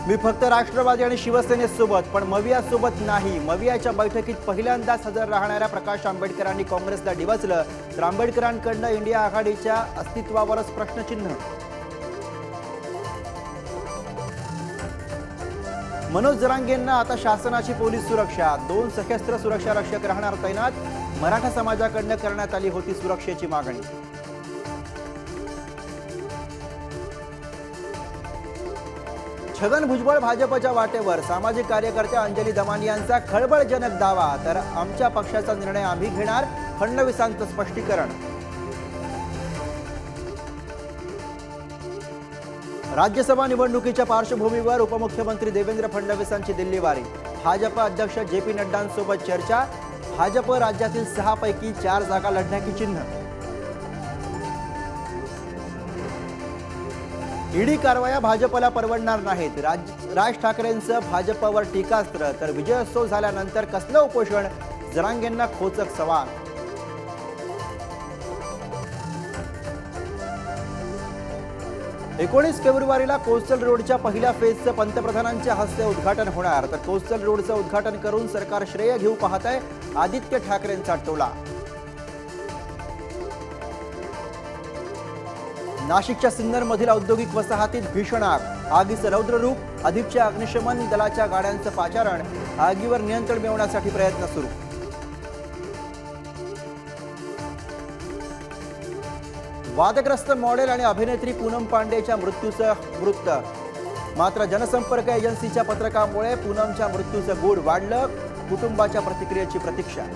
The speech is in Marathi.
मी फक्त राष्ट्रवादी आणि शिवसेनेसोबत पण मवियासोबत नाही। मवियाच्या बैठकीत पहिल्यांदाच हजर राहणाऱ्या प्रकाश आंबेडकरांनी काँग्रेसला डिवचलं, तर आंबेडकरांकडून इंडिया आघाडीच्या अस्तित्वावरच प्रश्नचिन्ह। मनोज जरांगेंना आता शासनाची पोलीस सुरक्षा, 2 सशस्त्र सुरक्षा रक्षक राहणार तैनात। मराठा समाजाकडून करण्यात आली होती सुरक्षेची मागणी। छगन भुजबळ भाजपच्या वाटेवर, सामाजिक कार्यकर्त्या अंजली दमानी यांचा खळबळजनक दावा, तर आमच्या पक्षाचा निर्णय आम्ही घेणार, फडणवीसांचं स्पष्टीकरण। राज्यसभा निवडणुकीच्या पार्श्वभूमीवर उपमुख्यमंत्री देवेंद्र फडणवीसांची दिल्लीवारी, भाजप अध्यक्ष जे.पी. नड्डांसोबत चर्चा। भाजप राज्यातील 6 पैकी 4 जागा लढण्याची चिन्ह। ईडी कारवाया भाजपला परवडणार नाहीत, राज ठाकरेंचं भाजपवर टीकास्त्र, तर विजयोत्सव झाल्यानंतर कसलं उपोषण, जरांगेंना खोचक सवाल। एकोणीस फेब्रुवारीला कोस्टल रोडच्या पहिल्या फेजचं पंतप्रधानांच्या हस्ते उद्घाटन होणार, तर कोस्टल रोडचं उद्घाटन करून सरकार श्रेय घेऊ पाहत आहे, आदित्य ठाकरेंचा टोला। नाशिकच्या सिन्नरमधील औद्योगिक वसाहतीत भीषण आग, आगीचं रौद्र रूप, अधिकच्या अग्निशमन दलाच्या गाड्यांचं पाचारण, आगीवर नियंत्रण मिळवण्यासाठी प्रयत्न सुरू। वादग्रस्त मॉडेल आणि अभिनेत्री पूनम पांडेच्या मृत्यूचं वृत्त, मात्र जनसंपर्क एजन्सीच्या पत्रकामुळे पूनमच्या मृत्यूचं गूढ वाढलं, कुटुंबाच्या प्रतिक्रियेची प्रतीक्षा।